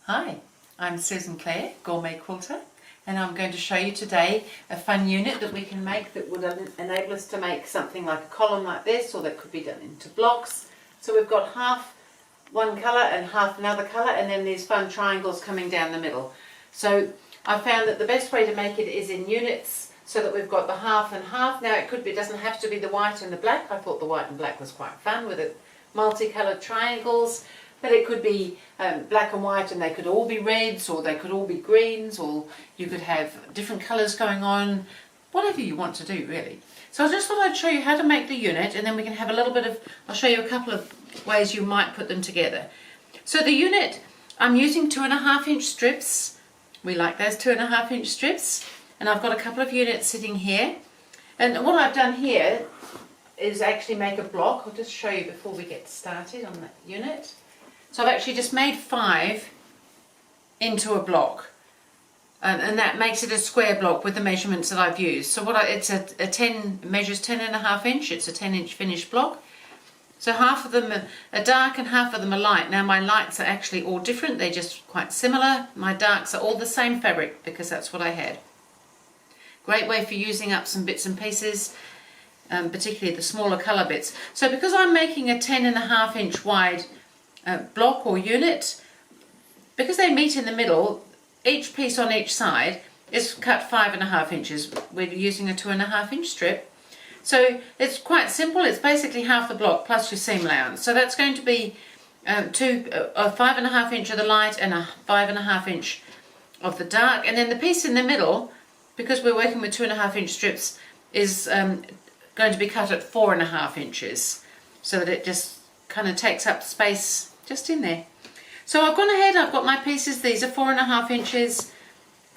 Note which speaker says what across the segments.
Speaker 1: Hi, I'm Susan Clare, GourmetQuilter, and I'm going to show you today a fun unit that we can make that would enable us to make something like a column like this, or that could be done into blocks. So we've got half one colour and half another colour, and then these fun triangles coming down the middle. So I found that the best way to make it is in units, so that we've got the half and half. Now it doesn't have to be the white and the black. I thought the white and black was quite fun with it, multicoloured triangles. But it could be black and white, and they could all be reds, or they could all be greens, or you could have different colours going on, whatever you want to do really. So I just thought I'd show you how to make the unit, and then we can have a little bit of, I'll show you a couple of ways you might put them together. So the unit, I'm using 2.5 inch strips. We like those 2.5 inch strips, and I've got a couple of units sitting here. And what I've done here is actually make a block. I'll just show you before we get started on that unit. So I've actually just made 5 into a block, and that makes it a square block with the measurements that I've used. So it's a 10, measures 10.5 inch, it's a 10 inch finished block. So half of them are dark and half of them are light. Now my lights are actually all different, they're just quite similar. My darks are all the same fabric because that's what I had. Great way for using up some bits and pieces, particularly the smaller colour bits. So because I'm making a 10.5 inch wide block or unit, because they meet in the middle, each piece on each side is cut 5.5 inches. We're using a 2.5 inch strip, so it's quite simple. It's basically half the block plus your seam allowance. So that's going to be a 5.5 inch of the light and a 5.5 inch of the dark, and then the piece in the middle, because we're working with 2.5 inch strips, is going to be cut at 4.5 inches, so that it just kind of takes up space just in there. So I've gone ahead, I've got my pieces. These are 4.5 inches,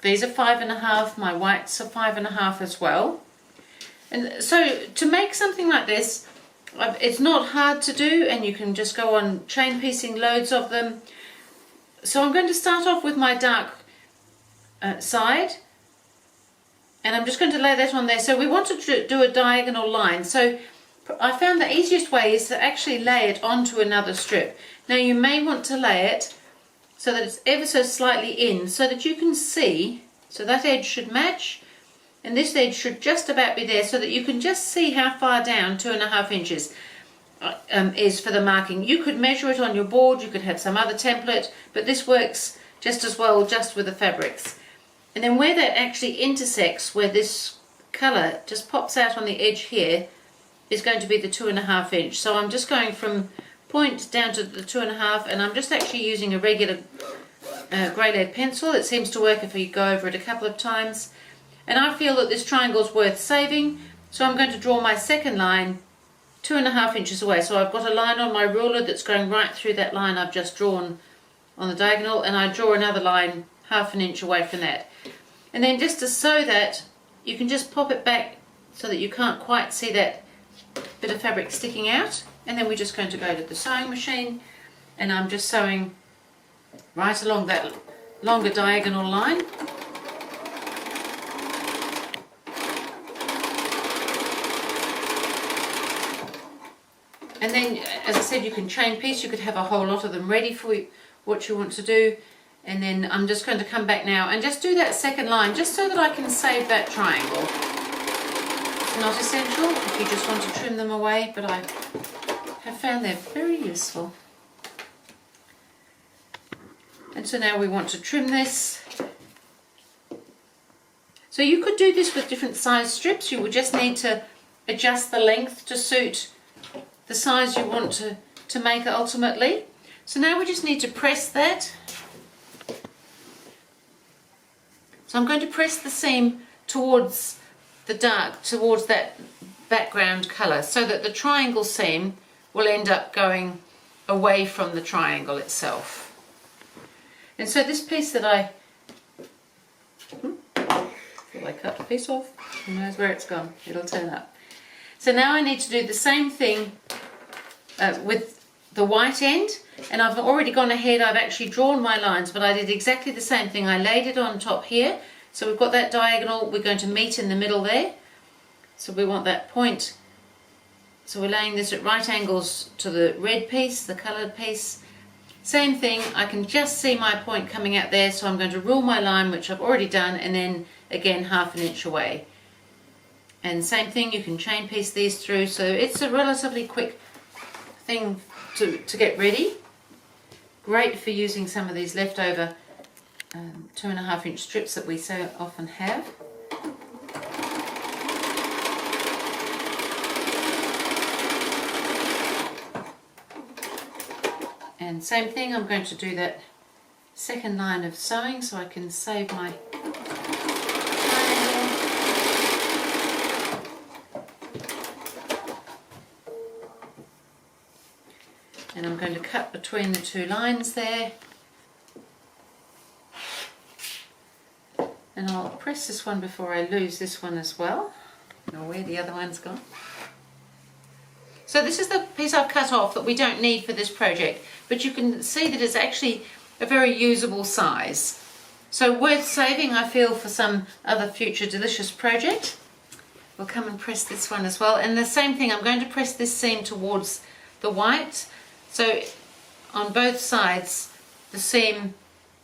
Speaker 1: these are 5.5, my whites are 5.5 as well. And so to make something like this, it's not hard to do, and you can just go on chain piecing loads of them. So I'm going to start off with my dark side, and I'm just going to lay that on there. So we want to do a diagonal line. So I found the easiest way is to actually lay it onto another strip. Now you may want to lay it so that it's ever so slightly in, so that you can see, so that edge should match, and this edge should just about be there, so that you can just see how far down 2.5 inches is for the marking. You could measure it on your board, you could have some other template, but this works just as well just with the fabrics. And then where that actually intersects, where this colour just pops out on the edge here, is going to be the 2.5 inch. So I'm just going from point down to the 2.5, and I'm just actually using a regular grey lead pencil. It seems to work if you go over it a couple of times. And I feel that this triangle is worth saving, so I'm going to draw my second line 2.5 inches away. So I've got a line on my ruler that's going right through that line I've just drawn on the diagonal, and I draw another line 1/2 inch away from that. And then just to sew that, you can just pop it back so that you can't quite see that bit of fabric sticking out, and then we're just going to go to the sewing machine, and I'm just sewing right along that longer diagonal line. And then, as I said, you can chain piece, you could have a whole lot of them ready for what you want to do. And then I'm just going to come back now and just do that second line, just so that I can save that triangle. Not essential if you just want to trim them away, but I have found they're very useful. And so now we want to trim this. So you could do this with different size strips. You would just need to adjust the length to suit the size you want to make it ultimately. So now we just need to press that. So I'm going to press the seam towards the dark, towards that background colour, so that the triangle seam will end up going away from the triangle itself. And so this piece that I cut a piece off, who knows where it's gone, it'll turn up. So now I need to do the same thing with the white end, and I've already gone ahead, I've actually drawn my lines, but I did exactly the same thing. I laid it on top here. So we've got that diagonal, we're going to meet in the middle there. So we want that point. So we're laying this at right angles to the red piece, the coloured piece. Same thing, I can just see my point coming out there, so I'm going to rule my line, which I've already done, and then again 1/2 inch away. And same thing, you can chain piece these through, so it's a relatively quick thing to get ready. Great for using some of these leftover 2.5 inch strips that we so often have. And same thing, I'm going to do that second line of sewing so I can save my triangle. And I'm going to cut between the 2 lines there. And I'll press this one before I lose this one as well. I don't know where the other one's gone. So this is the piece I've cut off that we don't need for this project, but you can see that it's actually a very usable size. So worth saving, I feel, for some other future delicious project. We'll come and press this one as well. And the same thing, I'm going to press this seam towards the white. So on both sides, the seam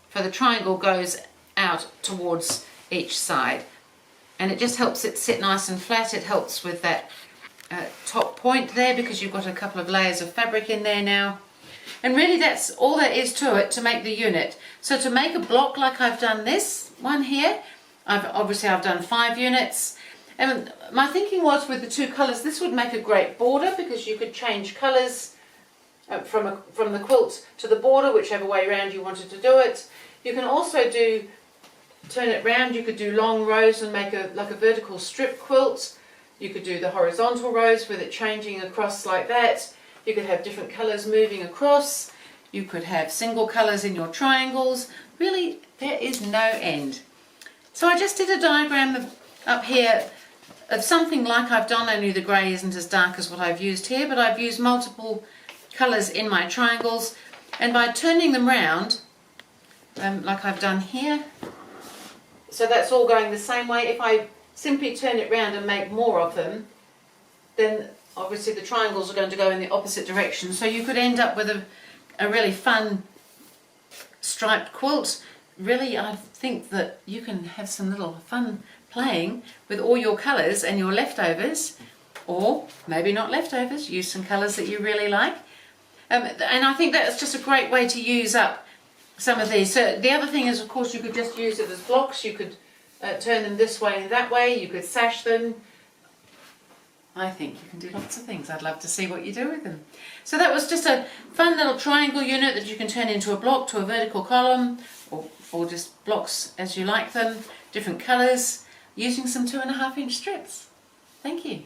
Speaker 1: for the triangle goes out towards each side. And it just helps it sit nice and flat. It helps with that top point there, because you've got a couple of layers of fabric in there now. And really that's all there is to it to make the unit. So to make a block like I've done this one here, I've done 5 units. And my thinking was, with the 2 colours, this would make a great border, because you could change colours from the quilt to the border, whichever way around you wanted to do it. You can also turn it round, you could do long rows and make like a vertical strip quilt. You could do the horizontal rows with it changing across like that. You could have different colours moving across. You could have single colours in your triangles. Really, there is no end. So I just did a diagram up here of something like I've done, only the grey isn't as dark as what I've used here, but I've used multiple colours in my triangles, and by turning them round, like I've done here, so that's all going the same way. If I simply turn it round and make more of them, then obviously the triangles are going to go in the opposite direction. So you could end up with a really fun striped quilt. Really, I think that you can have some little fun playing with all your colours and your leftovers, or maybe not leftovers, use some colours that you really like. And I think that's just a great way to use up some of these. So the other thing is, of course, you could just use it as blocks. You could turn them this way and that way. You could sash them. I think you can do lots of things. I'd love to see what you do with them. So that was just a fun little triangle unit that you can turn into a block, to a vertical column, or just blocks as you like them, different colours, using some 2.5 inch strips. Thank you.